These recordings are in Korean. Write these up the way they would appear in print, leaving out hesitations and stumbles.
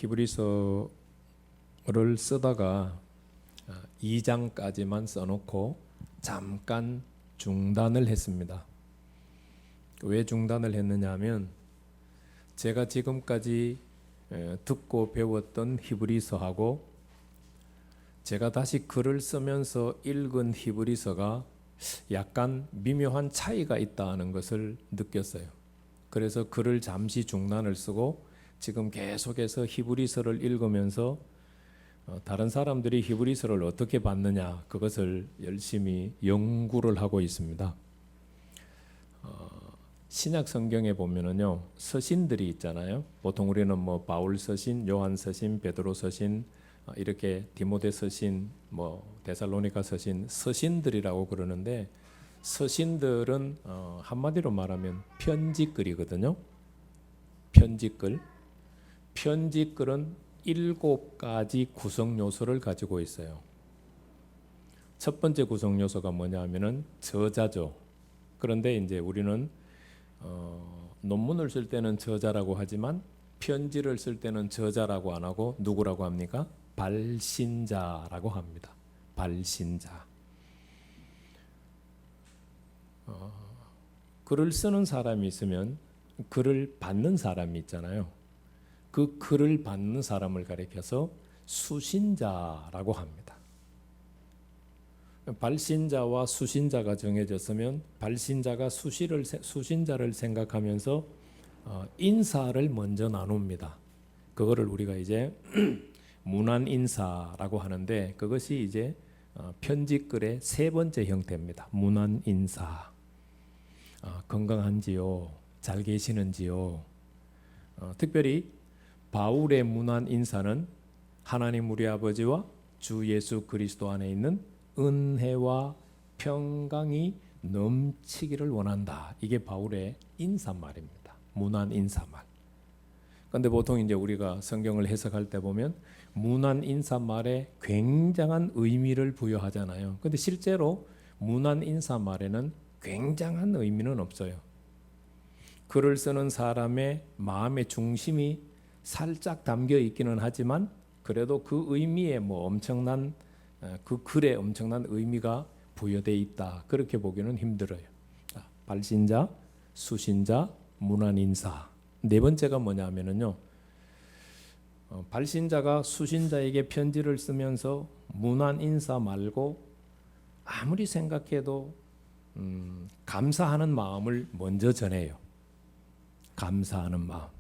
히브리서를 쓰다가 2장까지만 써놓고 잠깐 중단을 했습니다. 왜 중단을 했느냐 하면 제가 지금까지 듣고 배웠던 히브리서하고 제가 다시 글을 쓰면서 읽은 히브리서가 약간 미묘한 차이가 있다는 것을 느꼈어요. 그래서 글을 잠시 중단을 쓰고 지금 계속해서 히브리서를 읽으면서 다른 사람들이 히브리서를 어떻게 봤느냐 그것을 열심히 연구를 하고 있습니다. 신약 성경에 보면은요 서신들이 있잖아요. 보통 우리는 뭐 바울 서신, 요한 서신, 베드로 서신, 이렇게 디모데 서신, 뭐 데살로니가 서신, 서신들이라고 그러는데 서신들은 한마디로 말하면 편지글이거든요. 편지글. 편지글은 7가지 구성 요소를 가지고 있어요. 첫 번째 구성 요소가 뭐냐면은 저자죠. 그런데 이제 우리는 논문을 쓸 때는 저자라고 하지만 편지를 쓸 때는 저자라고 안 하고 누구라고 합니까? 발신자라고 합니다. 발신자. 글을 쓰는 사람이 있으면 글을 받는 사람이 있잖아요. 그 글을 받는 사람을 가리켜서 수신자라고 합니다. 발신자와 수신자가 정해졌으면 발신자가 수신자를 생각하면서 인사를 먼저 나눕니다. 그거를 우리가 이제 문안 인사라고 하는데 그것이 이제 편지글의 세 번째 형태입니다. 문안 인사. 건강한지요? 잘 계시는지요? 특별히 바울의 문안 인사는 하나님 우리 아버지와 주 예수 그리스도 안에 있는 은혜와 평강이 넘치기를 원한다. 이게 바울의 인사말입니다. 문안 인사말. 그런데 보통 이제 우리가 성경을 해석할 때 보면 문안 인사말에 굉장한 의미를 부여하잖아요. 그런데 실제로 문안 인사말에는 굉장한 의미는 없어요. 글을 쓰는 사람의 마음의 중심이 살짝 담겨 있기는 하지만 그래도 그 의미에 뭐 엄청난 그 글에 엄청난 의미가 부여되어 있다. 그렇게 보기는 힘들어요. 발신자, 수신자, 문안 인사. 네 번째가 뭐냐면요. 발신자가 수신자에게 편지를 쓰면서 문안 인사 말고 아무리 생각해도 감사하는 마음을 먼저 전해요. 감사하는 마음.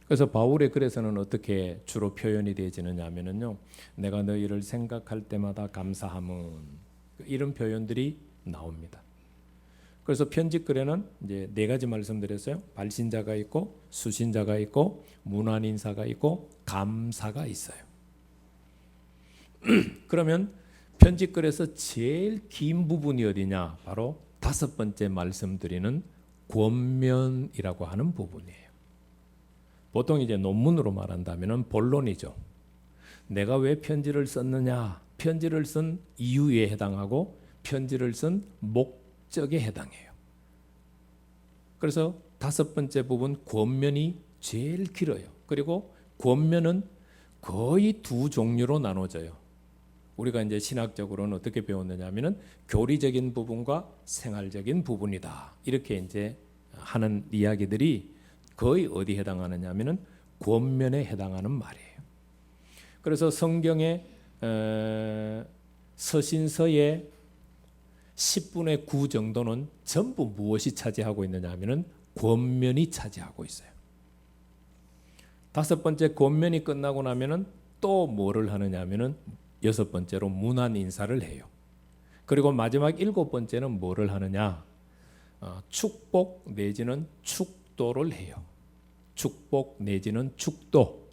그래서 바울의 글에서는 어떻게 주로 표현이 되지느냐 하면요. 내가 너희를 생각할 때마다 감사함은 이런 표현들이 나옵니다. 그래서 편지글에는 이제 4가지 말씀드렸어요. 발신자가 있고 수신자가 있고 문안 인사가 있고 감사가 있어요. 그러면 편지글에서 제일 긴 부분이 어디냐? 바로 5번째 말씀드리는 권면이라고 하는 부분이에요. 보통 이제 논문으로 말한다면 본론이죠. 내가 왜 편지를 썼느냐? 편지를 쓴 이유에 해당하고 편지를 쓴 목적에 해당해요. 그래서 5번째 부분 권면이 제일 길어요. 그리고 권면은 거의 2종류로 나눠져요. 우리가 이제 신학적으로는 어떻게 배웠느냐 하면은 교리적인 부분과 생활적인 부분이다. 이렇게 이제 하는 이야기들이 거의 어디에 해당하느냐 하면은 권면에 해당하는 말이에요. 그래서 성경의 서신서의 10분의 9 정도는 전부 무엇이 차지하고 있느냐 하면은 권면이 차지하고 있어요. 5번째 권면이 끝나고 나면은 또 뭐를 하느냐 하면은 6번째로 문안 인사를 해요. 그리고 마지막 7번째는 뭐를 하느냐? 축복 내지는 축도를 해요. 축복 내지는 축도.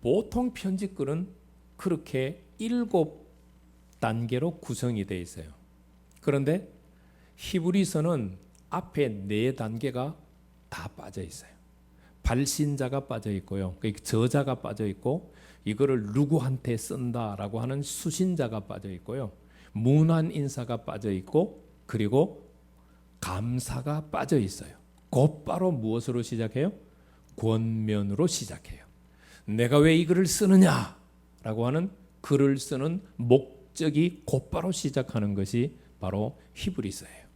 보통 편지글은 그렇게 7단계로 구성이 되어 있어요. 그런데 히브리서는 앞에 4단계가 다 빠져 있어요. 발신자가 빠져 있고요. 저자가 빠져 있고 이거를 누구한테 쓴다라고 하는 수신자가 빠져 있고요. 문안 인사가 빠져 있고 그리고 감사가 빠져 있어요. 곧바로 무엇으로 시작해요? 권면으로 시작해요. 내가 왜 이 글을 쓰느냐라고 하는 글을 쓰는 목적이 곧바로 시작하는 것이 바로 히브리서예요.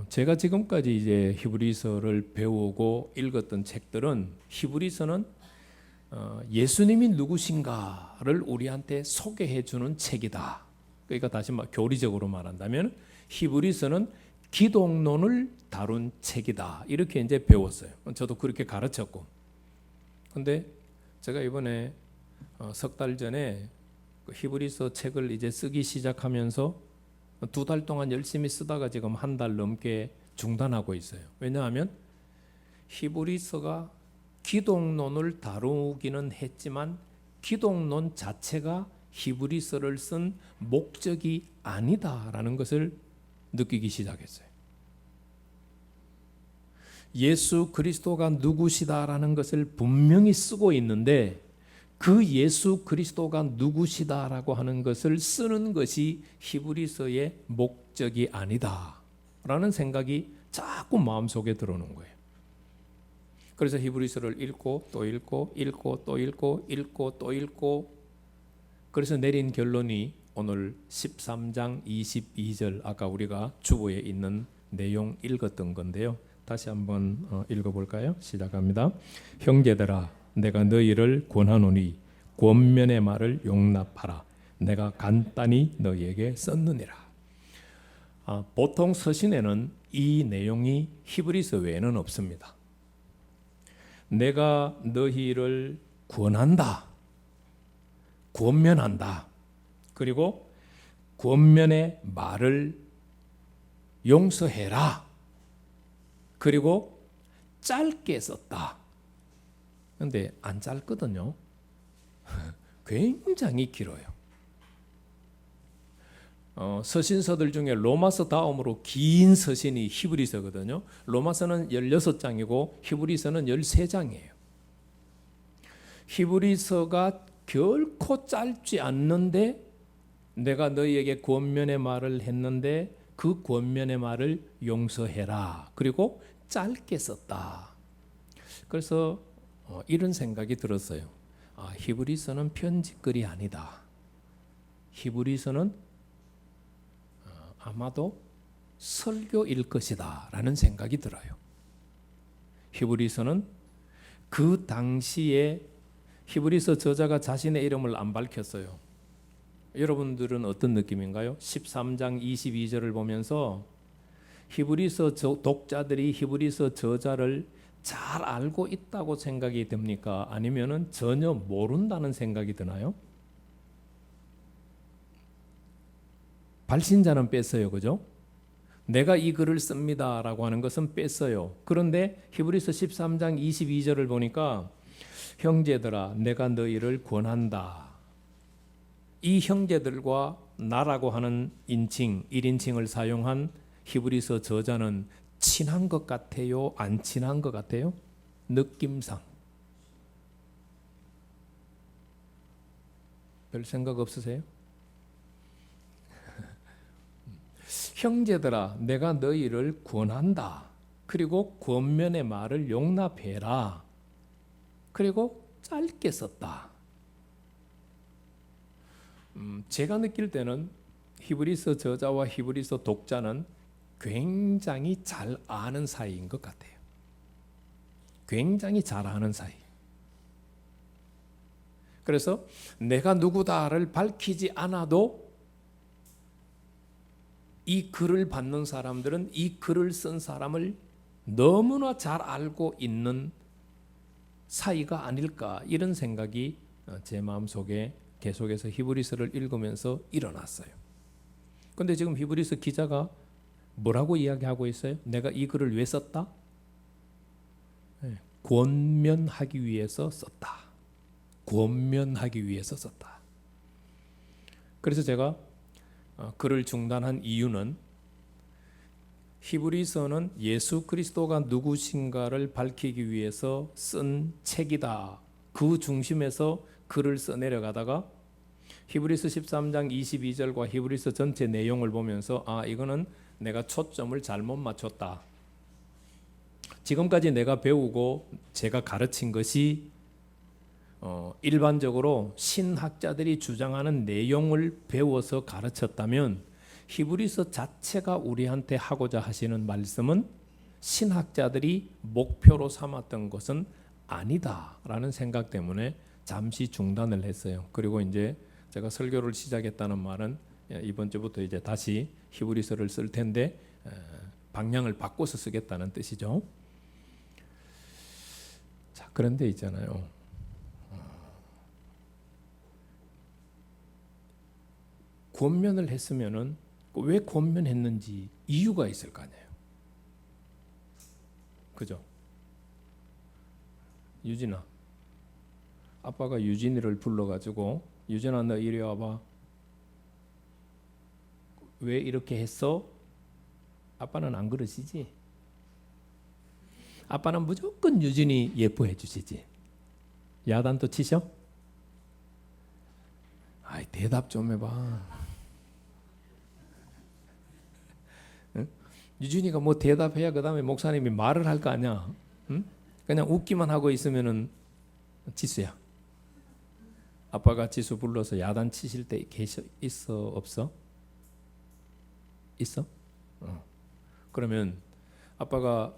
제가 지금까지 이제 히브리서를 배우고 읽었던 책들은 히브리서는 예수님이 누구신가를 우리한테 소개해 주는 책이다. 그러니까 다시 교리적으로 말한다면 히브리서는 기독론을 다룬 책이다. 이렇게 이제 배웠어요. 저도 그렇게 가르쳤고. 근데 제가 이번에 석 달 전에 히브리서 책을 이제 쓰기 시작하면서 2달 동안 열심히 쓰다가 지금 1달 넘게 중단하고 있어요. 왜냐하면 히브리서가 기독론을 다루기는 했지만 기독론 자체가 히브리서를 쓴 목적이 아니다라는 것을 느끼기 시작했어요. 예수 그리스도가 누구시다라는 것을 분명히 쓰고 있는데 그 예수 그리스도가 누구시다라고 하는 것을 쓰는 것이 히브리서의 목적이 아니다라는 생각이 자꾸 마음속에 들어오는 거예요. 그래서 히브리서를 읽고 또 읽고 읽고 또 읽고 읽고 또 읽고 그래서 내린 결론이 오늘 13장 22절 아까 우리가 주보에 있는 내용 읽었던 건데요. 다시 한번 읽어볼까요? 시작합니다. 형제들아 내가 너희를 권하노니 권면의 말을 용납하라. 내가 간단히 너희에게 썼느니라. 보통 서신에는 이 내용이 히브리서 외에는 없습니다. 내가 너희를 권한다. 권면한다. 그리고 권면의 말을 용서해라. 그리고 짧게 썼다. 그런데 안 짧거든요. 굉장히 길어요. 서신서들 중에 로마서 다음으로 긴 서신이 히브리서거든요. 로마서는 16장이고 히브리서는 13장이에요. 히브리서가 결코 짧지 않는데 내가 너희에게 권면의 말을 했는데 그 권면의 말을 용서해라. 그리고 짧게 썼다. 그래서 이런 생각이 들었어요. 히브리서는 편집글이 아니다. 히브리서는 아마도 설교일 것이다 라는 생각이 들어요. 히브리서는 그 당시에 히브리서 저자가 자신의 이름을 안 밝혔어요. 여러분들은 어떤 느낌인가요? 13장 22절을 보면서 히브리서 독자들이 히브리서 저자를 잘 알고 있다고 생각이 됩니까? 아니면은 전혀 모른다는 생각이 드나요? 발신자는 뺐어요. 그죠? 내가 이 글을 씁니다라고 하는 것은 뺐어요. 그런데 히브리서 13장 22절을 보니까 형제들아 내가 너희를 권한다. 이 형제들과 나라고 하는 인칭, 1인칭을 사용한 히브리서 저자는 친한 것 같아요? 안 친한 것 같아요? 느낌상. 별 생각 없으세요? 형제들아 내가 너희를 권한다. 그리고 권면의 말을 용납해라. 그리고 짧게 썼다. 제가 느낄 때는 히브리서 저자와 히브리서 독자는 굉장히 잘 아는 사이인 것 같아요. 굉장히 잘 아는 사이. 그래서 내가 누구다를 밝히지 않아도 이 글을 받는 사람들은 이 글을 쓴 사람을 너무나 잘 알고 있는 사이가 아닐까 이런 생각이 제 마음속에 계속해서 히브리서를 읽으면서 일어났어요. 그런데 지금 히브리서 기자가 뭐라고 이야기하고 있어요? 내가 이 글을 왜 썼다? 권면하기 위해서 썼다. 권면하기 위해서 썼다. 그래서 제가 글을 중단한 이유는 히브리서는 예수 그리스도가 누구신가를 밝히기 위해서 쓴 책이다. 그 중심에서 글을 써내려가다가 히브리서 13장 22절과 히브리서 전체 내용을 보면서 이거는 내가 초점을 잘못 맞췄다. 지금까지 내가 배우고 제가 가르친 것이 일반적으로 신학자들이 주장하는 내용을 배워서 가르쳤다면 히브리서 자체가 우리한테 하고자 하시는 말씀은 신학자들이 목표로 삼았던 것은 아니다라는 생각 때문에 잠시 중단을 했어요. 그리고 이제 제가 설교를 시작했다는 말은 이번 주부터 이제 다시 히브리서를 쓸 텐데 방향을 바꿔서 쓰겠다는 뜻이죠. 자, 그런데 있잖아요. 권면을 했으면은 왜 권면했는지 이유가 있을 거 아니에요. 그죠? 유진아, 아빠가 유진이를 불러가지고 유진아 너 이리 와봐. 왜 이렇게 했어? 아빠는 안 그러시지? 아빠는 무조건 유진이 예뻐해 주시지. 야단도 치셔? 아이 대답 좀 해봐. 응? 유진이가 뭐 대답해야 그 다음에 목사님이 말을 할 거 아니야. 응? 그냥 웃기만 하고 있으면은 지수야. 아빠가 지수 불러서 야단 치실 때 있어 없어? 있어? 그러면 아빠가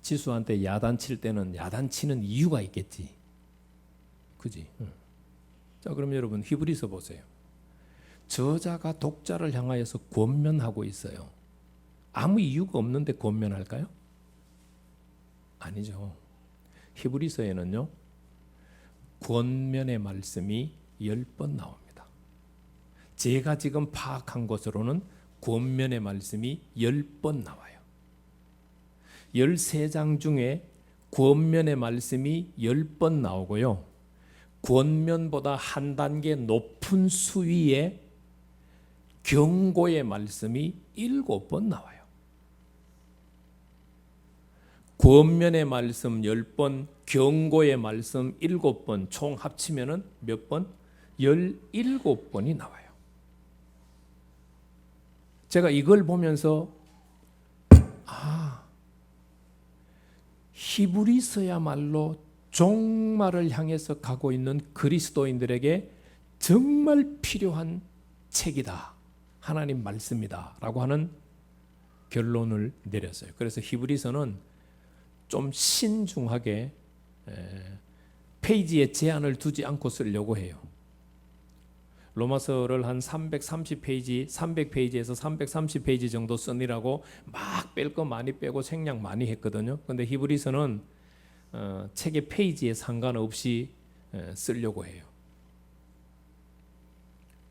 지수한테 야단 칠 때는 야단 치는 이유가 있겠지. 그지? 자, 그럼 여러분 히브리서 보세요. 저자가 독자를 향하여서 권면하고 있어요. 아무 이유가 없는데 권면할까요? 아니죠. 히브리서에는요. 권면의 말씀이 10번 나옵니다. 제가 지금 파악한 것으로는 권면의 말씀이 10번 나와요. 13장 중에 권면의 말씀이 10번 나오고요. 권면보다 한 단계 높은 수위의 경고의 말씀이 7번 나와요. 권면의 말씀 10번, 경고의 말씀 7번, 총 합치면은 몇 번? 17번이 나와요. 제가 이걸 보면서 히브리서야말로 종말을 향해서 가고 있는 그리스도인들에게 정말 필요한 책이다. 하나님 말씀이다. 라고 하는 결론을 내렸어요. 그래서 히브리서는 좀 신중하게 페이지에 제한을 두지 않고 쓰려고 해요. 로마서를 한 330페이지, 300페이지에서 330페이지 정도 쓰느라고 막 뺄 거 많이 빼고 생략 많이 했거든요. 근데 히브리서는 책의 페이지에 상관없이 쓰려고 해요.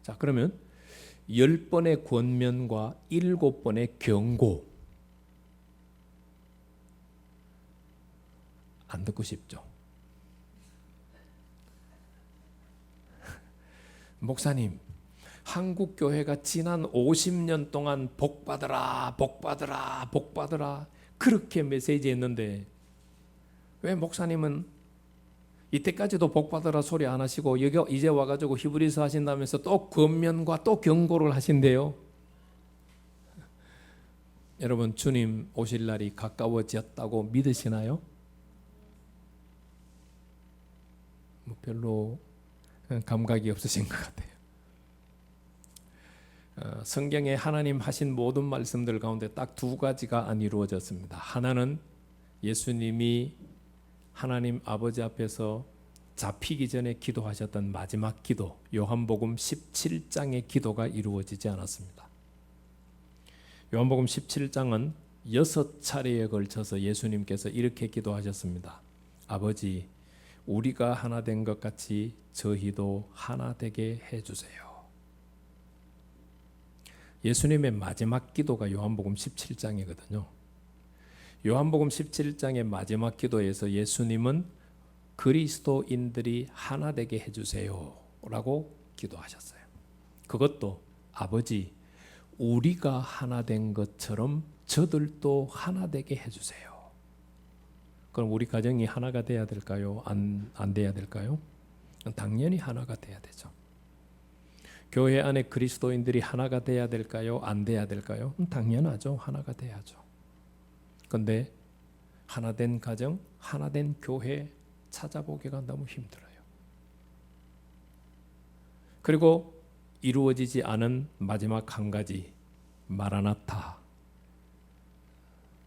자, 그러면 10번의 권면과 7번의 경고 안 듣고 싶죠? 목사님, 한국 교회가 지난 50년 동안 복 받으라, 복 받으라, 복 받으라 그렇게 메시지했는데 왜 목사님은 이때까지도 복 받으라 소리 안 하시고 여기 이제 와가지고 히브리서 하신다면서 또 권면과 또 경고를 하신대요? 여러분, 주님 오실 날이 가까워졌다고 믿으시나요? 뭐 별로 감각이 없으신 것 같아요. 성경에 하나님 하신 모든 말씀들 가운데 딱 두 가지가 안 이루어졌습니다. 하나는 예수님이 하나님 아버지 앞에서 잡히기 전에 기도하셨던 마지막 기도, 요한복음 17장의 기도가 이루어지지 않았습니다. 요한복음 17장은 6차례에 걸쳐서 예수님께서 이렇게 기도하셨습니다. 아버지, 우리가 하나 된 것 같이 저희도 하나 되게 해주세요. 예수님의 마지막 기도가 요한복음 17장이거든요. 요한복음 17장의 마지막 기도에서 예수님은 그리스도인들이 하나 되게 해주세요 라고 기도하셨어요. 그것도 아버지, 우리가 하나 된 것처럼 저들도 하나 되게 해주세요. 그럼 우리 가정이 하나가 돼야 될까요? 안 돼야 될까요? 당연히 하나가 돼야 되죠. 교회 안에 그리스도인들이 하나가 돼야 될까요? 안 돼야 될까요? 당연하죠. 하나가 돼야죠. 그런데 하나 된 가정, 하나된 교회 찾아보기가 너무 힘들어요. 그리고 이루어지지 않은 마지막 한 가지, 마라나타,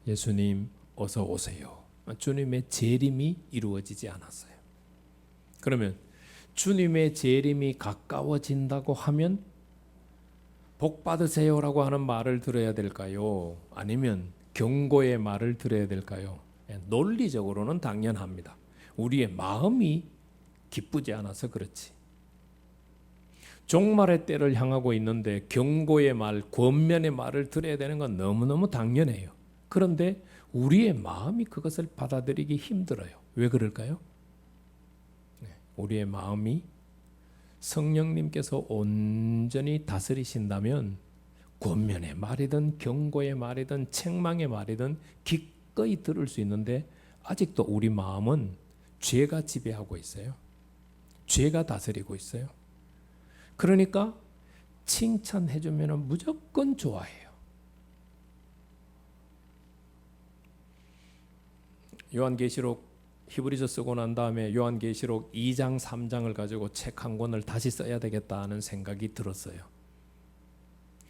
예수님 어서 오세요. 주님의 재림이 이루어지지 않았어요. 그러면 주님의 재림이 가까워진다고 하면 복 받으세요라고 하는 말을 들어야 될까요? 아니면 경고의 말을 들어야 될까요? 논리적으로는 당연합니다. 우리의 마음이 기쁘지 않아서 그렇지. 종말의 때를 향하고 있는데 경고의 말, 권면의 말을 들어야 되는 건 너무너무 당연해요. 그런데 우리의 마음이 그것을 받아들이기 힘들어요. 왜 그럴까요? 우리의 마음이 성령님께서 온전히 다스리신다면 권면의 말이든 경고의 말이든 책망의 말이든 기꺼이 들을 수 있는데 아직도 우리 마음은 죄가 지배하고 있어요. 죄가 다스리고 있어요. 그러니까 칭찬해 주면 무조건 좋아해요. 요한계시록 히브리서 쓰고 난 다음에 요한계시록 2장 3장을 가지고 책 한 권을 다시 써야 되겠다는 생각이 들었어요.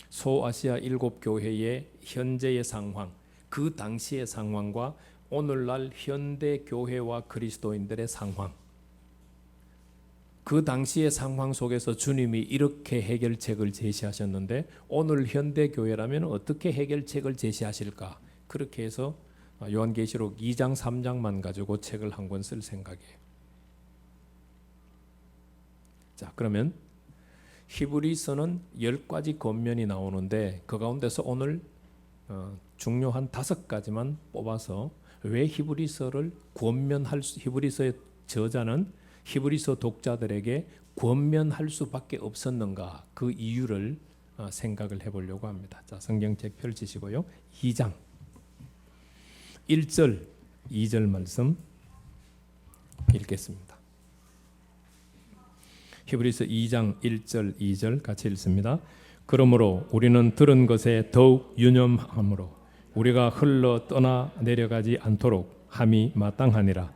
소아시아 7교회의 현재의 상황, 그 당시의 상황과 오늘날 현대 교회와 그리스도인들의 상황, 그 당시의 상황 속에서 주님이 이렇게 해결책을 제시하셨는데 오늘 현대 교회라면 어떻게 해결책을 제시하실까? 그렇게 해서 요한계시록 2장 3장만 가지고 책을 한 권 쓸 생각이에요. 자, 그러면 히브리서는 10가지 권면이 나오는데 그 가운데서 오늘 중요한 5가지만 뽑아서 왜 히브리서를 권면할 수, 히브리서의 저자는 히브리서 독자들에게 권면할 수밖에 없었는가, 그 이유를 생각을 해보려고 합니다. 자, 성경책 펼치시고요. 2장 1절 2절 말씀 읽겠습니다. 히브리서 2장 1절 2절 같이 읽습니다. 그러므로 우리는 들은 것에 더욱 유념함으로 우리가 흘러 떠나 내려가지 않도록 함이 마땅하니라.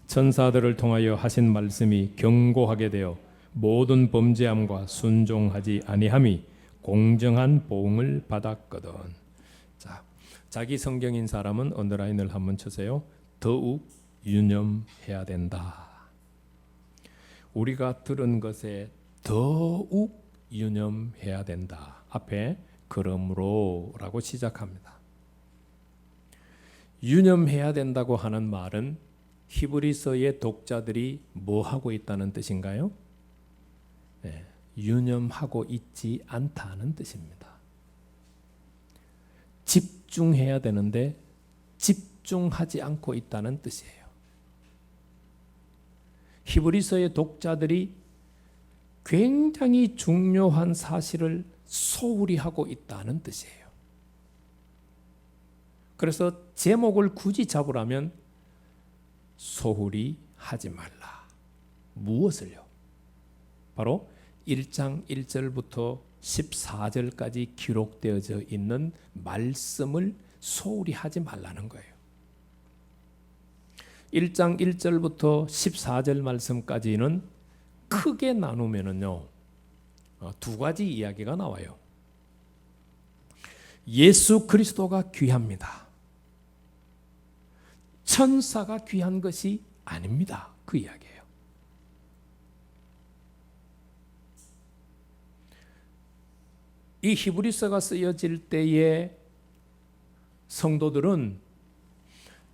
천사들을 통하여 하신 말씀이 경고하게 되어 모든 범죄함과 순종하지 아니함이 공정한 보응을 받았거든. 자, 자기 성경인 사람은 언더라인을 한번 쳐세요. 더욱 유념해야 된다. 우리가 들은 것에 더욱 유념해야 된다. 앞에 그러므로라고 시작합니다. 유념해야 된다고 하는 말은 히브리서의 독자들이 뭐 하고 있다는 뜻인가요? 네, 유념하고 있지 않다는 뜻입니다. 집중해야 되는데 집중하지 않고 있다는 뜻이에요. 히브리서의 독자들이 굉장히 중요한 사실을 소홀히 하고 있다는 뜻이에요. 그래서 제목을 굳이 잡으라면 소홀히 하지 말라. 무엇을요? 바로 1장 1절부터 14절까지 기록되어져 있는 말씀을 소홀히 하지 말라는 거예요. 1장 1절부터 14절 말씀까지는 크게 나누면은요, 2가지 이야기가 나와요. 예수 그리스도가 귀합니다. 천사가 귀한 것이 아닙니다. 그 이야기예요. 이 히브리서가 쓰여질 때의 성도들은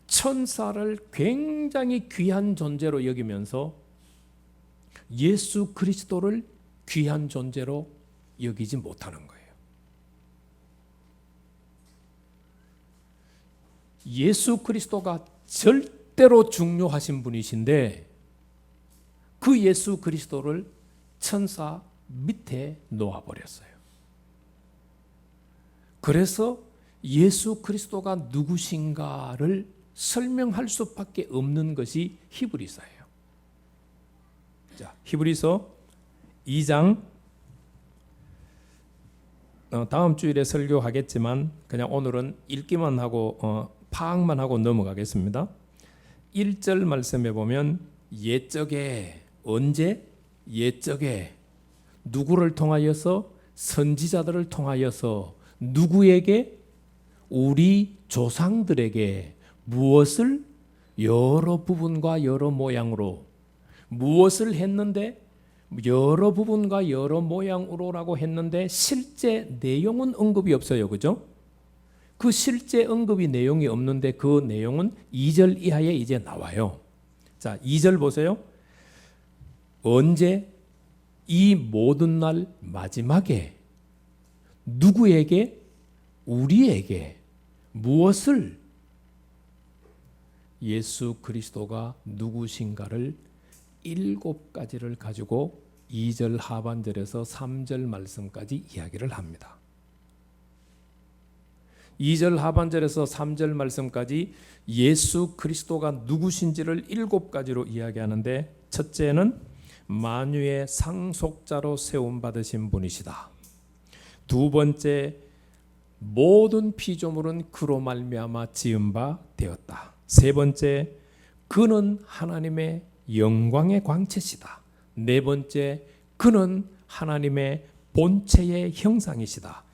천사를 굉장히 귀한 존재로 여기면서 예수 그리스도를 귀한 존재로 여기지 못하는 거예요. 예수 그리스도가 절대로 중요하신 분이신데 그 예수 그리스도를 천사 밑에 놓아버렸어요. 그래서 예수 그리스도가 누구신가를 설명할 수밖에 없는 것이 히브리서예요. 자, 히브리서 2장 다음 주일에 설교하겠지만 그냥 오늘은 읽기만 하고 파악만 하고 넘어가겠습니다. 1절 말씀에 보면 옛적에, 언제? 옛적에 누구를 통하여서? 선지자들을 통하여서 누구에게? 우리 조상들에게 무엇을? 여러 부분과 여러 모양으로. 무엇을 했는데? 여러 부분과 여러 모양으로라고 했는데 실제 내용은 언급이 없어요. 그죠? 그 실제 언급이 내용이 없는데 그 내용은 2절 이하에 이제 나와요. 자, 2절 보세요. 언제? 이 모든 날 마지막에 누구에게? 우리에게 무엇을? 예수 그리스도가 누구신가를 7가지를 가지고 2절 하반절에서 3절 말씀까지 이야기를 합니다. 2절 하반절에서 3절 말씀까지 예수 그리스도가 누구신지를 7가지로 이야기하는데, 첫째는 만유의 상속자로 세움받으신 분이시다. 두 번째, 모든 피조물은 그로 말미암아 지은 바 되었다. 세 번째, 그는 하나님의 영광의 광채시다. 네 번째, 그는 하나님의 본체의 형상이시다.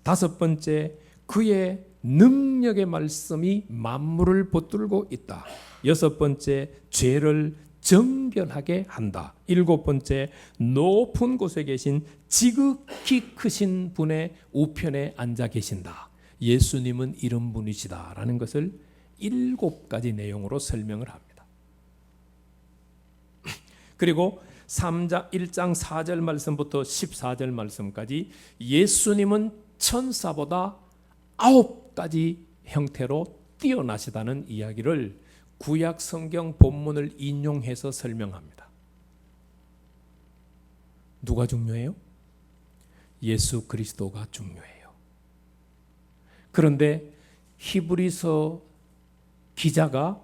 다섯 번째, 그의 능력의 말씀이 만물을 붙들고 있다. 여섯 번째, 죄를 정결하게 한다. 일곱 번째, 높은 곳에 계신 지극히 크신 분의 우편에 앉아 계신다. 예수님은 이런 분이시다라는 것을 7가지 내용으로 설명을 합니다. 그리고 1장 4절 말씀부터 14절 말씀까지 예수님은 천사보다 9가지 형태로 뛰어나시다는 이야기를 구약 성경 본문을 인용해서 설명합니다. 누가 중요해요? 예수 그리스도가 중요해요. 그런데 히브리서 기자가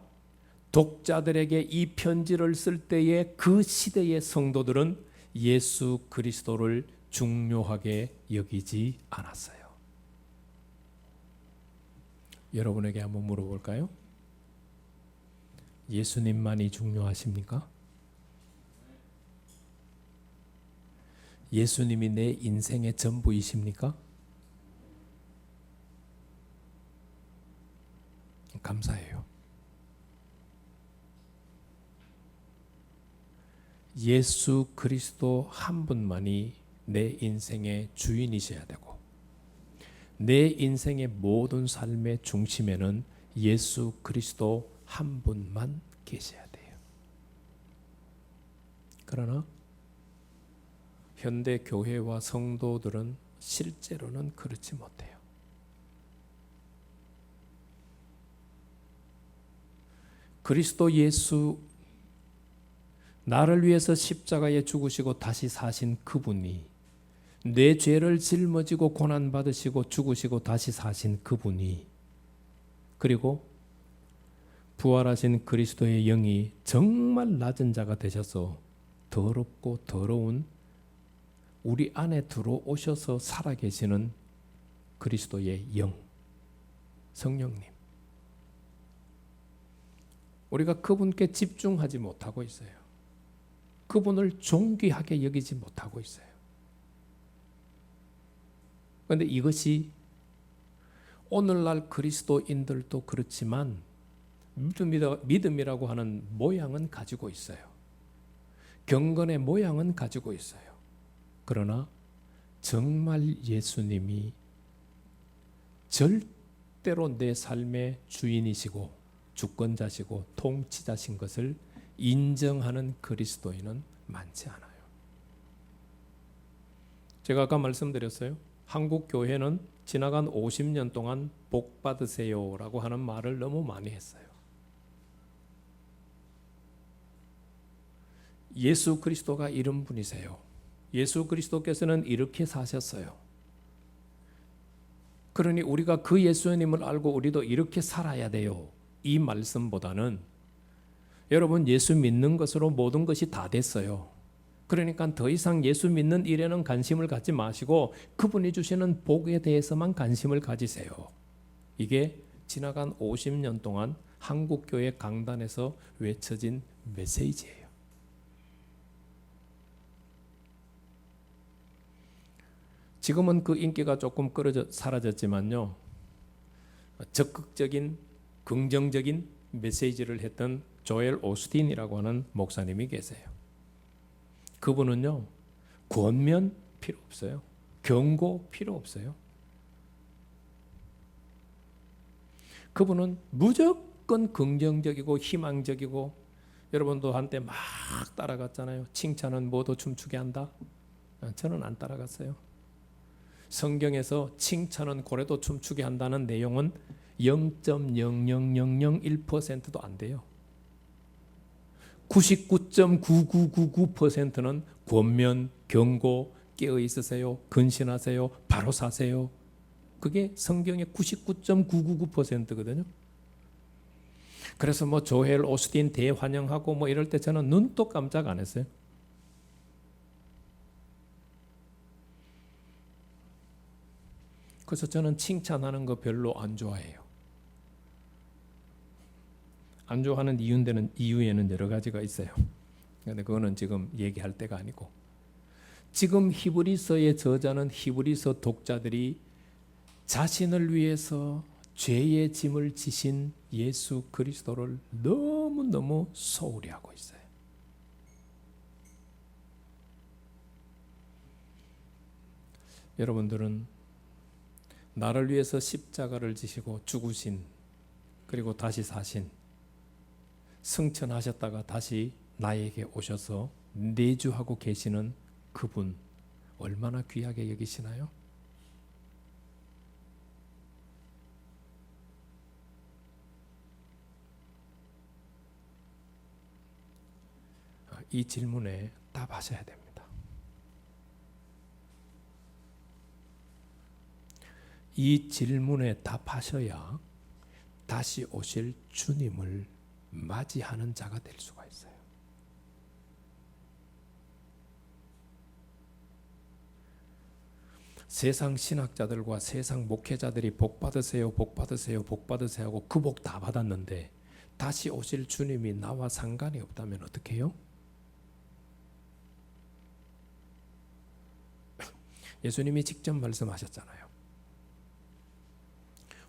독자들에게 이 편지를 쓸 때에 그 시대의 성도들은 예수 그리스도를 중요하게 여기지 않았어요. 여러분에게 한번 물어볼까요? 예수님만이 중요하십니까? 예수님이 내 인생의 전부이십니까? 감사해요. 예수 그리스도 한 분만이 내 인생의 주인이셔야 되고, 내 인생의 모든 삶의 중심에는 예수 그리스도 한 분만 계셔야 돼요. 그러나 현대 교회와 성도들은 실제로는 그렇지 못해요. 그리스도 예수, 나를 위해서 십자가에 죽으시고 다시 사신 그분이, 내 죄를 짊어지고 고난받으시고 죽으시고 다시 사신 그분이, 그리고 부활하신 그리스도의 영이 정말 낮은 자가 되셔서 더럽고 더러운 우리 안에 들어오셔서 살아계시는 그리스도의 영, 성령님, 우리가 그분께 집중하지 못하고 있어요. 그분을 존귀하게 여기지 못하고 있어요. 그런데 이것이 오늘날 그리스도인들도 그렇지만 믿음이라고 하는 모양은 가지고 있어요. 경건의 모양은 가지고 있어요. 그러나 정말 예수님이 절대로 내 삶의 주인이시고 주권자시고 통치자신 것을 인정하는 그리스도인은 많지 않아요. 제가 아까 말씀드렸어요. 한국 교회는 지나간 50년 동안 복 받으세요라고 하는 말을 너무 많이 했어요. 예수 그리스도가 이런 분이세요. 예수 그리스도께서는 이렇게 사셨어요. 그러니 우리가 그 예수님을 알고 우리도 이렇게 살아야 돼요. 이 말씀보다는 여러분, 예수 믿는 것으로 모든 것이 다 됐어요. 그러니까 더 이상 예수 믿는 일에는 관심을 갖지 마시고 그분이 주시는 복에 대해서만 관심을 가지세요. 이게 지나간 50년 동안 한국교회 강단에서 외쳐진 메시지예요. 지금은 그 인기가 조금 사라졌지만요, 적극적인 긍정적인 메시지를 했던 조엘 오스틴이라고 하는 목사님이 계세요. 그분은요, 권면 필요 없어요. 경고 필요 없어요. 그분은 무조건 긍정적이고 희망적이고, 여러분도 한때 막 따라갔잖아요. 칭찬은 모두 춤추게 한다. 저는 안 따라갔어요. 성경에서 칭찬은 고래도 춤추게 한다는 내용은 0.00001%도 안 돼요. 99.9999%는 권면, 경고, 깨어 있으세요, 근신하세요, 바로 사세요. 그게 성경의 99.999%거든요. 그래서 뭐 조엘 오스틴 대환영하고 뭐 이럴 때 저는 눈도 깜짝 안 했어요. 그래서 저는 칭찬하는 거 별로 안 좋아해요. 안 좋아하는 이유에는 여러 가지가 있어요. 그런데 그거는 지금 얘기할 때가 아니고, 지금 히브리서의 저자는 히브리서 독자들이 자신을 위해서 죄의 짐을 지신 예수 그리스도를 너무너무 소홀히 하고 있어요. 여러분들은 나를 위해서 십자가를 지시고 죽으신, 그리고 다시 사신, 승천하셨다가 다시 나에게 오셔서 내주하고 계시는 그분 얼마나 귀하게 여기시나요? 이 질문에 답하셔야 됩니다. 이 질문에 답하셔야 다시 오실 주님을 맞이하는 자가 될 수가 있어요. 세상 신학자들과 세상 목회자들이 복 받으세요, 복 받으세요, 복 받으세요 하고 그 복 다 받았는데 다시 오실 주님이 나와 상관이 없다면 어떻게 해요? 예수님이 직접 말씀하셨잖아요.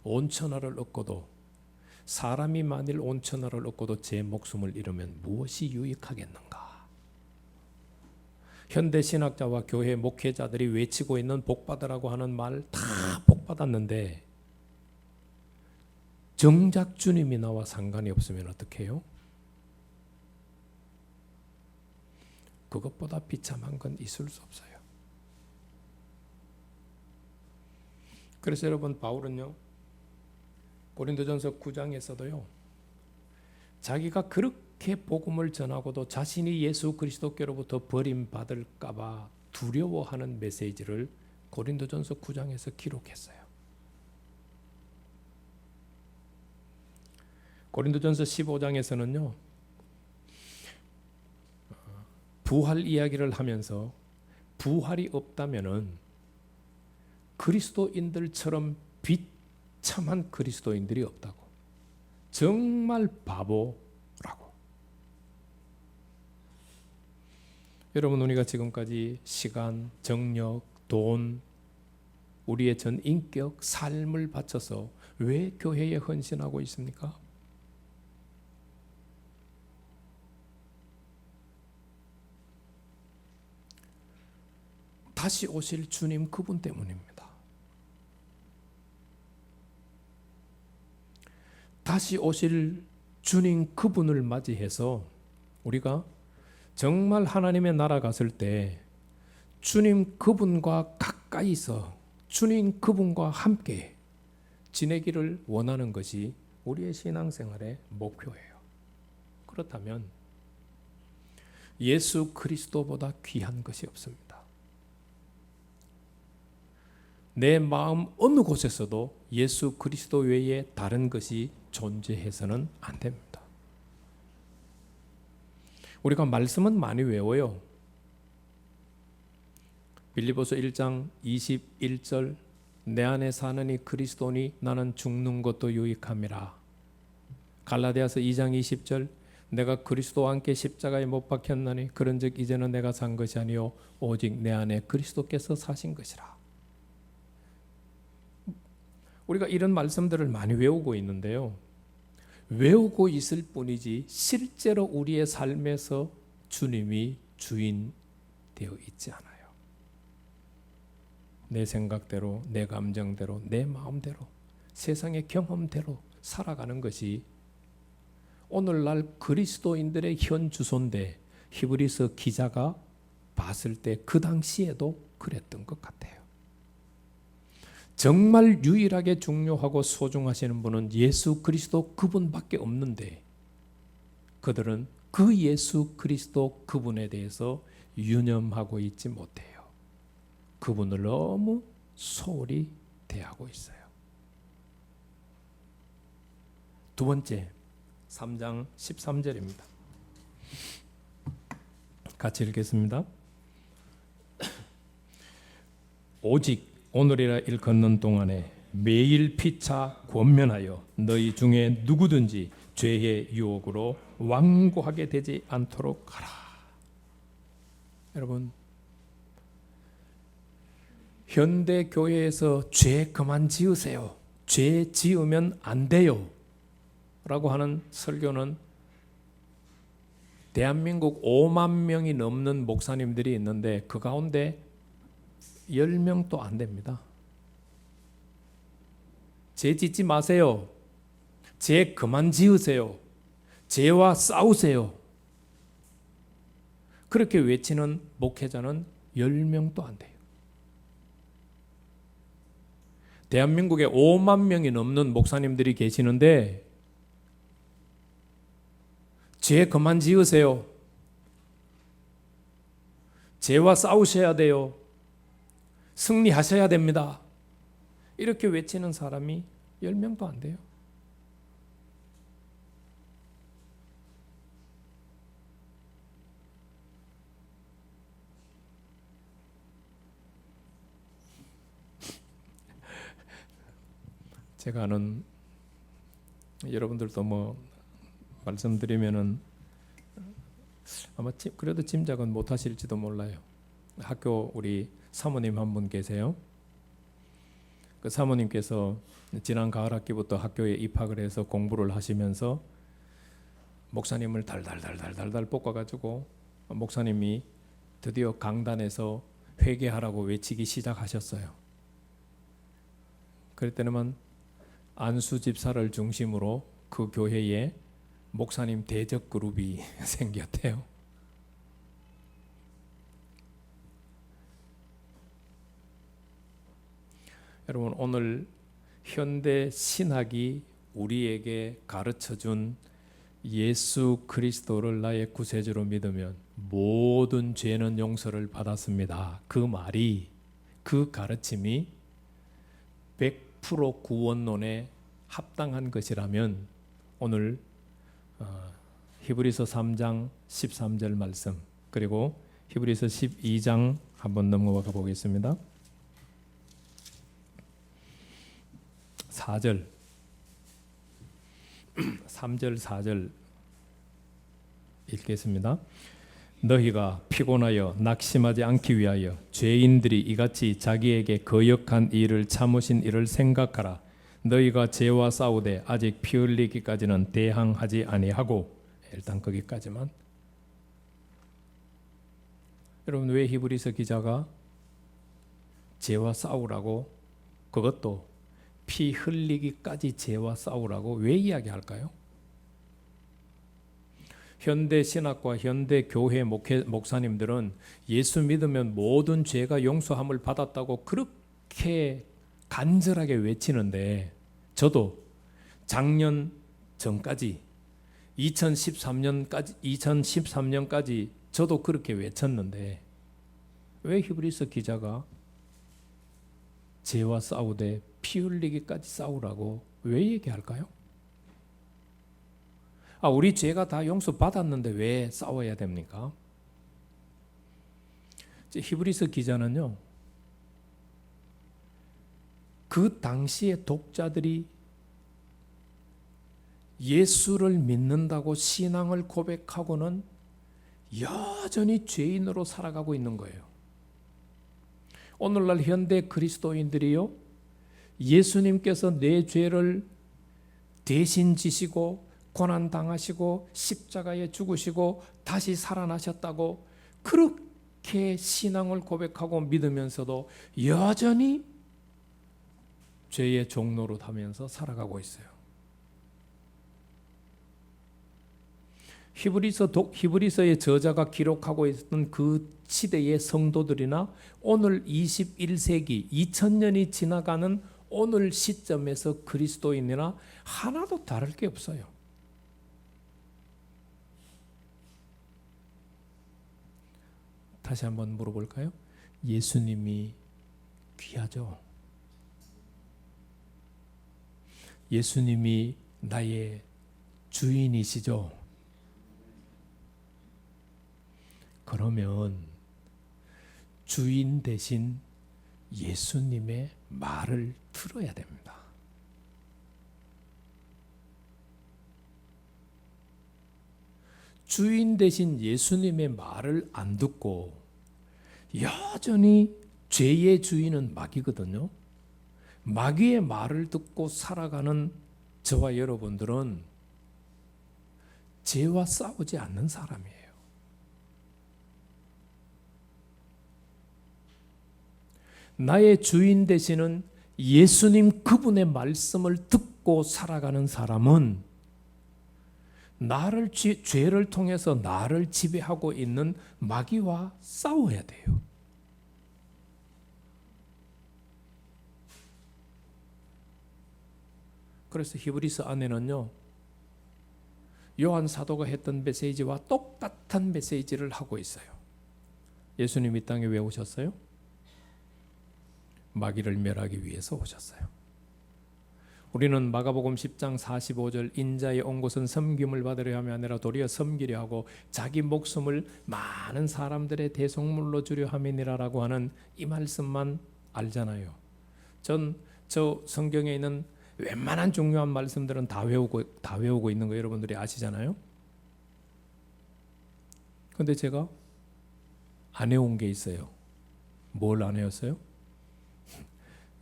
온 천하를 얻고도, 사람이 만일 온 천하를 얻고도 제 목숨을 잃으면 무엇이 유익하겠는가? 현대 신학자와 교회 목회자들이 외치고 있는 복 받으라고 하는 말 다 복 받았는데 정작 주님이 나와 상관이 없으면 어떻게 해요? 그것보다 비참한 건 있을 수 없어요. 그래서 여러분, 바울은요, 고린도전서 9장에서도요, 자기가 그렇게 복음을 전하고도 자신이 예수 그리스도께로부터 버림받을까 봐 두려워하는 메시지를 고린도전서 9장에서 기록했어요. 고린도전서 15장에서는요, 부활 이야기를 하면서 부활이 없다면은 그리스도인들처럼 비참한 그리스도인들이 없다고, 정말 바보라고. 여러분, 우리가 지금까지 시간, 정력, 돈, 우리의 전 인격, 삶을 바쳐서 왜 교회에 헌신하고 있습니까? 다시 오실 주님 그분 때문입니다. 다시 오실 주님 그분을 맞이해서 우리가 정말 하나님의 나라 갔을 때 주님 그분과 가까이서 주님 그분과 함께 지내기를 원하는 것이 우리의 신앙생활의 목표예요. 그렇다면 예수 그리스도보다 귀한 것이 없습니다. 내 마음 어느 곳에서도 예수 그리스도 외에 다른 것이 존재해서는 안 됩니다. 우리가 말씀은 많이 외워요. 빌립보서 1장 21절, 내 안에 사느니 그리스도니 나는 죽는 것도 유익함이라 갈라디아서 2장 20절 내가 그리스도와 함께 십자가에 못 박혔나니 그런즉 이제는 내가 산 것이 아니요 오직 내 안에 그리스도께서 사신 것이라. 우리가 이런 말씀들을 많이 외우고 있는데요. 외우고 있을 뿐이지 실제로 우리의 삶에서 주님이 주인 되어 있지 않아요. 내 생각대로, 내 감정대로, 내 마음대로, 세상의 경험대로 살아가는 것이 오늘날 그리스도인들의 현 주소인데 히브리서 기자가 봤을 때 그 당시에도 그랬던 것 같아요. 정말 유일하게 중요하고 소중하시는 분은 예수 그리스도 그분밖에 없는데 그들은 그 예수 그리스도 그분에 대해서 유념하고 있지 못해요. 그분을 너무 소홀히 대하고 있어요. 두 번째, 3장 13절입니다. 같이 읽겠습니다. 오직 오늘이라 일 걷는 동안에 매일 피차 권면하여 너희 중에 누구든지 죄의 유혹으로 완고하게 되지 않도록 하라. 여러분, 현대 교회에서 죄 그만 지으세요. 죄 지으면 안 돼요. 라고 하는 설교는 대한민국 5만 명이 넘는 목사님들이 있는데 그 가운데 10명도 안 됩니다. 죄 짓지 마세요. 죄 그만 지으세요. 죄와 싸우세요. 그렇게 외치는 목회자는 10명도 안 돼요. 대한민국에 5만 명이 넘는 목사님들이 계시는데 죄 그만 지으세요. 죄와 싸우셔야 돼요. 승리하셔야 됩니다. 이렇게 외치는 사람이 10명도 안 돼요. 제가 아는 여러분들도 뭐 말씀드리면은 아마 그래도 짐작은 못 하실지도 몰라요. 학교 우리 사모님 한 분 계세요. 그 사모님께서 지난 가을 학기부터 학교에 입학을 해서 공부를 하시면서 목사님을 달달달달달달 볶아가지고 목사님이 드디어 강단에서 회개하라고 외치기 시작하셨어요. 그럴 때는 안수 집사를 중심으로 그 교회에 목사님 대적 그룹이 생겼대요. 여러분, 오늘 현대 신학이 우리에게 가르쳐준 예수 그리스도를 나의 구세주로 믿으면 모든 죄는 용서를 받았습니다. 그 말이, 그 가르침이 100% 구원론에 합당한 것이라면 오늘 히브리서 3장 13절 말씀 그리고 히브리서 12장 한번 넘어가 보겠습니다. 4절 3절 4절 읽겠습니다. 너희가 피곤하여 낙심하지 않기 위하여 죄인들이 이같이 자기에게 거역한 일을 참으신 이를 생각하라. 너희가 죄와 싸우되 아직 피 흘리기까지는 대항하지 아니하고. 일단 거기까지만. 여러분, 왜 히브리서 기자가 죄와 싸우라고, 그것도 피 흘리기까지 죄와 싸우라고 왜 이야기할까요? 현대 신학과 현대 교회 목사님들은 예수 믿으면 모든 죄가 용서함을 받았다고 그렇게 간절하게 외치는데, 저도 작년 전까지 2013년까지 저도 그렇게 외쳤는데 왜 히브리서 기자가 죄와 싸우되 피 흘리기까지 싸우라고 왜 얘기할까요? 우리 죄가 다 용서받았는데 왜 싸워야 됩니까? 히브리서 기자는요, 그 당시의 독자들이 예수를 믿는다고 신앙을 고백하고는 여전히 죄인으로 살아가고 있는 거예요. 오늘날 현대 그리스도인들이요, 예수님께서 내 죄를 대신 지시고 고난당하시고 십자가에 죽으시고 다시 살아나셨다고 그렇게 신앙을 고백하고 믿으면서도 여전히 죄의 종노릇하면서 살아가고 있어요. 히브리서의 저자가 기록하고 있던 그 시대의 성도들이나 오늘 21세기 2000년이 지나가는 오늘 시점에서 그리스도인이나 하나도 다를 게 없어요. 다시 한번 물어볼까요? 예수님이 귀하죠? 예수님이 나의 주인이시죠? 그러면 주인 대신 예수님의 말을 들어야 됩니다. 주인 대신 예수님의 말을 안 듣고 여전히 죄의 주인은 마귀거든요. 마귀의 말을 듣고 살아가는 저와 여러분들은 죄와 싸우지 않는 사람이에요. 나의 주인 되시는 예수님 그분의 말씀을 듣고 살아가는 사람은 죄를 통해서 나를 지배하고 있는 마귀와 싸워야 돼요. 그래서 히브리서 안에는요, 요한 사도가 했던 메시지와 똑같은 메시지를 하고 있어요. 예수님 이 땅에 왜 오셨어요? 마귀를 멸하기 위해서 오셨어요. 우리는 마가복음 10장 45절 인자의 온 곳은 섬김을 받으려 함이 아니라 도리어 섬기려 하고 자기 목숨을 많은 사람들의 대속물로 주려 함이니라라고 하는 이 말씀만 알잖아요. 저 성경에 있는 웬만한 중요한 말씀들은 다 외우고 있는 거 여러분들이 아시잖아요. 그런데 제가 안 외운 게 있어요. 뭘 안 외웠어요?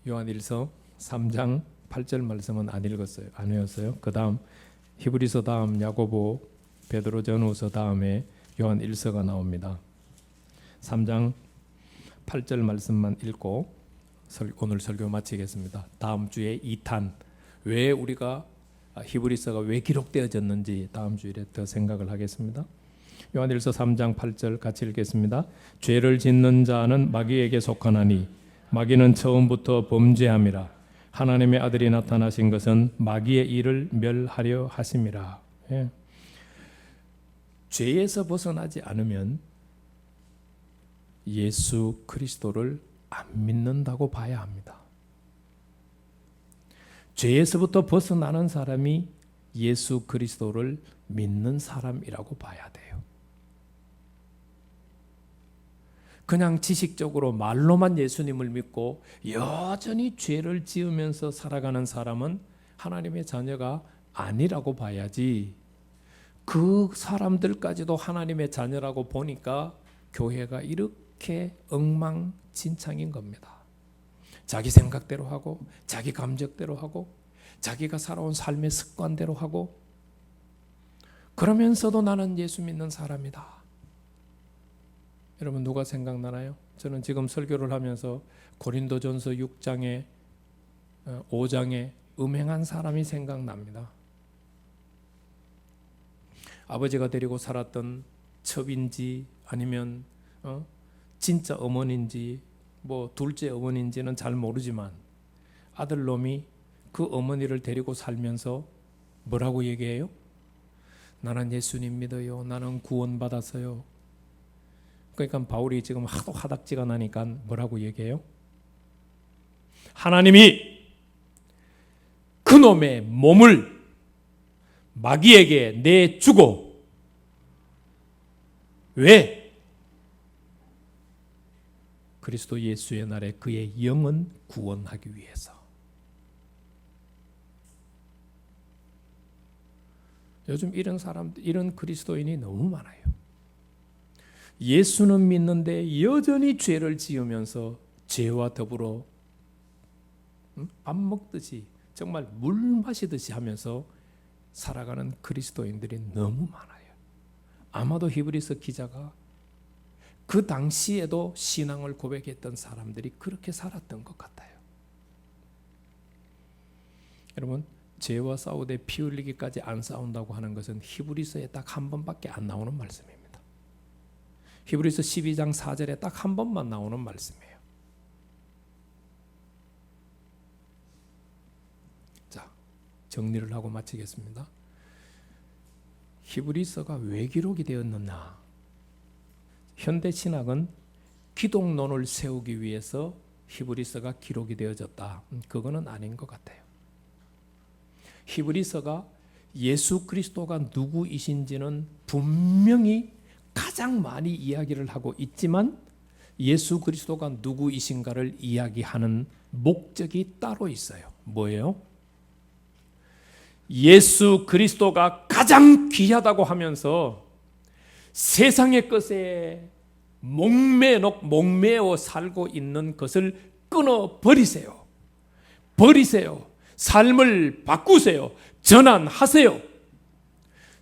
요한일서 3장 8절 말씀은 안 읽었어요. 안 외웠어요. 그 다음 히브리서 다음 야고보, 베드로 전후서 다음에 요한일서가 나옵니다. 3장 8절 말씀만 읽고 오늘 설교 마치겠습니다. 다음 주에 2탄, 왜 우리가 히브리서가 왜 기록되어졌는지 다음 주일에 더 생각을 하겠습니다. 요한일서 3장 8절 같이 읽겠습니다. 죄를 짓는 자는 마귀에게 속하나니 마귀는 처음부터 범죄함이라. 하나님의 아들이 나타나신 것은 마귀의 일을 멸하려 하심이라. 예. 죄에서 벗어나지 않으면 예수 그리스도를 안 믿는다고 봐야 합니다. 죄에서부터 벗어나는 사람이 예수 그리스도를 믿는 사람이라고 봐야 돼요. 그냥 지식적으로 말로만 예수님을 믿고 여전히 죄를 지으면서 살아가는 사람은 하나님의 자녀가 아니라고 봐야지, 그 사람들까지도 하나님의 자녀라고 보니까 교회가 이렇게 엉망진창인 겁니다. 자기 생각대로 하고 자기 감정대로 하고 자기가 살아온 삶의 습관대로 하고, 그러면서도 나는 예수 믿는 사람이다. 여러분 누가 생각나나요? 저는 지금 설교를 하면서 고린도전서 6장에 5장에 음행한 사람이 생각납니다. 아버지가 데리고 살았던 첩인지 아니면 진짜 어머니인지 뭐 둘째 어머니인지는 잘 모르지만 아들놈이 그 어머니를 데리고 살면서 뭐라고 얘기해요? 나는 예수님 믿어요. 나는 구원받았어요. 그러니까 바울이 지금 하도 화닥지가 나니까 뭐라고 얘기해요? 하나님이 그놈의 몸을 마귀에게 내주고, 왜? 그리스도 예수의 날에 그의 영은 구원하기 위해서. 요즘 이런 사람들, 이런 그리스도인이 너무 많아요. 예수는 믿는데 여전히 죄를 지으면서 죄와 더불어 밥 먹듯이 정말 물 마시듯이 하면서 살아가는 그리스도인들이 너무 많아요. 아마도 히브리서 기자가 그 당시에도 신앙을 고백했던 사람들이 그렇게 살았던 것 같아요. 여러분, 죄와 싸우되 피 흘리기까지 안 싸운다고 하는 것은 히브리서에 딱 한 번밖에 안 나오는 말씀입니다. 히브리서 12장 4절에 딱 한 번만 나오는 말씀이에요. 자, 정리를 하고 마치겠습니다. 히브리서가 왜 기록이 되었느냐? 현대 신학은 기독론을 세우기 위해서 히브리서가 기록이 되어졌다. 그거는 아닌 것 같아요. 히브리서가 예수 그리스도가 누구이신지는 분명히 가장 많이 이야기를 하고 있지만 예수 그리스도가 누구이신가를 이야기하는 목적이 따로 있어요. 뭐예요? 예수 그리스도가 가장 귀하다고 하면서 세상의 것에 목매어 살고 있는 것을 끊어버리세요. 버리세요. 삶을 바꾸세요. 전환하세요.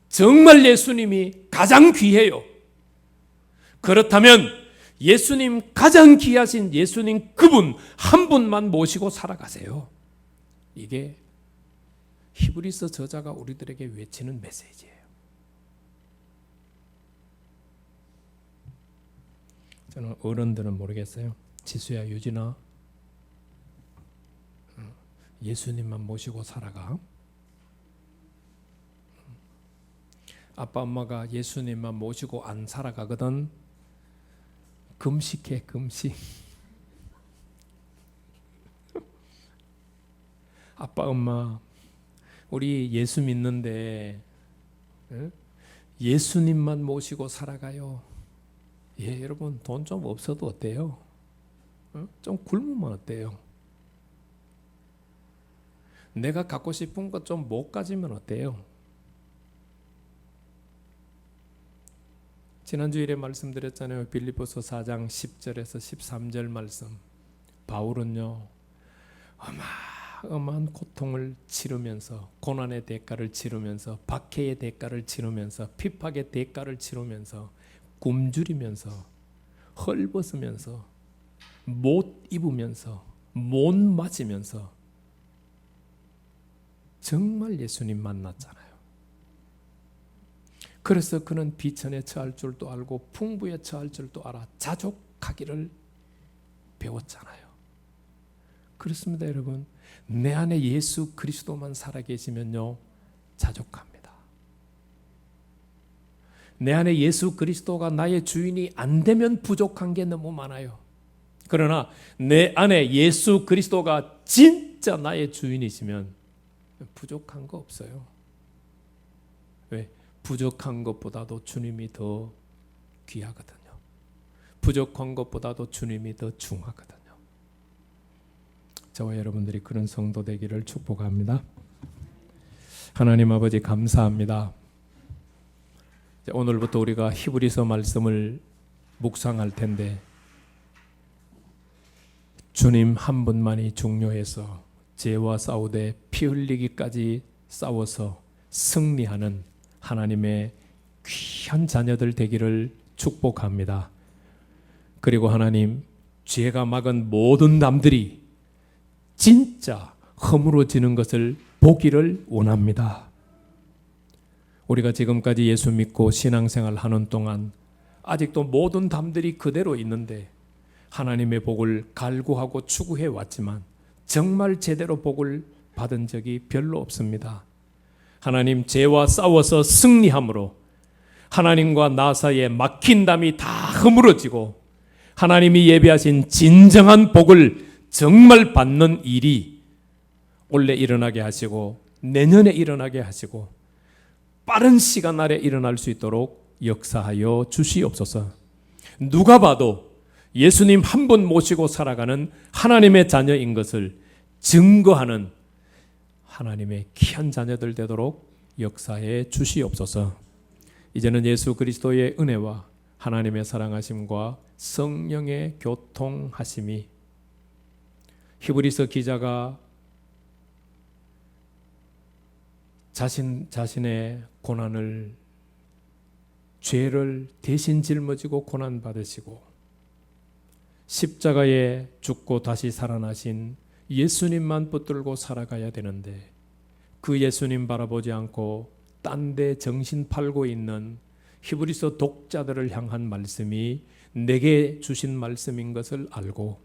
정말 예수님이 가장 귀해요. 그렇다면 예수님 가장 귀하신 예수님 그분 한 분만 모시고 살아가세요. 이게 히브리서 저자가 우리들에게 외치는 메시지예요. 저는 어른들은 모르겠어요. 지수야, 유진아, 예수님만 모시고 살아가. 아빠 엄마가 예수님만 모시고 안 살아가거든. 금식해, 금식. 아빠 엄마, 우리 예수 믿는데 예수님만 모시고 살아가요. 예, 여러분, 돈 좀 없어도 어때요? 좀 굶으면 어때요? 내가 갖고 싶은 것 좀 못 가지면 어때요? 지난주일에 말씀드렸잖아요. 빌립보서 4장 10절에서 13절 말씀. 바울은요, 어마어마한 고통을 치르면서, 고난의 대가를 치르면서, 박해의 대가를 치르면서, 핍박의 대가를 치르면서, 굶주리면서, 헐벗으면서, 못 입으면서, 못 맞으면서 정말 예수님 만났잖아요. 그래서 그는 비천에 처할 줄도 알고 풍부에 처할 줄도 알아 자족하기를 배웠잖아요. 그렇습니다, 여러분. 내 안에 예수 그리스도만 살아계시면요, 자족합니다. 내 안에 예수 그리스도가 나의 주인이 안 되면 부족한 게 너무 많아요. 그러나 내 안에 예수 그리스도가 진짜 나의 주인이시면 부족한 거 없어요. 왜? 부족한 것보다도 주님이 더 귀하거든요. 부족한 것보다도 주님이 더 중하거든요. 저와 여러분들이 그런 성도 되기를 축복합니다. 하나님 아버지, 감사합니다. 오늘부터 우리가 히브리서 말씀을 묵상할 텐데 주님 한 분만이 중요해서 죄와 싸우되 피 흘리기까지 싸워서 승리하는 하나님의 귀한 자녀들 되기를 축복합니다. 그리고 하나님, 죄가 막은 모든 남들이 진짜 허물어지는 것을 보기를 원합니다. 우리가 지금까지 예수 믿고 신앙생활 하는 동안 아직도 모든 담들이 그대로 있는데 하나님의 복을 갈구하고 추구해 왔지만 정말 제대로 복을 받은 적이 별로 없습니다. 하나님, 죄와 싸워서 승리함으로 하나님과 나 사이에 막힌 담이 다 허물어지고 하나님이 예비하신 진정한 복을 정말 받는 일이 올해 일어나게 하시고 내년에 일어나게 하시고 빠른 시간 안에 일어날 수 있도록 역사하여 주시옵소서. 누가 봐도 예수님 한 분 모시고 살아가는 하나님의 자녀인 것을 증거하는 하나님의 귀한 자녀들 되도록 역사해 주시옵소서. 이제는 예수 그리스도의 은혜와 하나님의 사랑하심과 성령의 교통하심이 히브리서 기자가 자신의 고난을 죄를 대신 짊어지고 고난 받으시고 십자가에 죽고 다시 살아나신 예수님만 붙들고 살아가야 되는데 그 예수님 바라보지 않고 딴 데 정신 팔고 있는 히브리서 독자들을 향한 말씀이 내게 주신 말씀인 것을 알고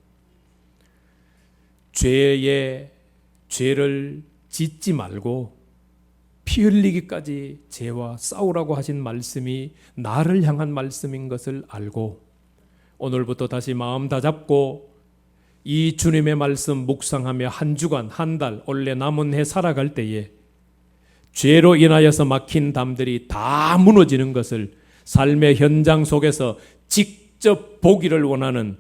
죄를 짓지 말고 피 흘리기까지 죄와 싸우라고 하신 말씀이 나를 향한 말씀인 것을 알고 오늘부터 다시 마음 다잡고 이 주님의 말씀 묵상하며 한 주간, 한 달, 올해 남은 해 살아갈 때에 죄로 인하여서 막힌 담들이 다 무너지는 것을 삶의 현장 속에서 직접 보기를 원하는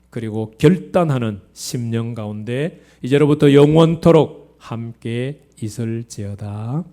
그리고 결단하는 심령 가운데 이제로부터 영원토록 함께 있을지어다.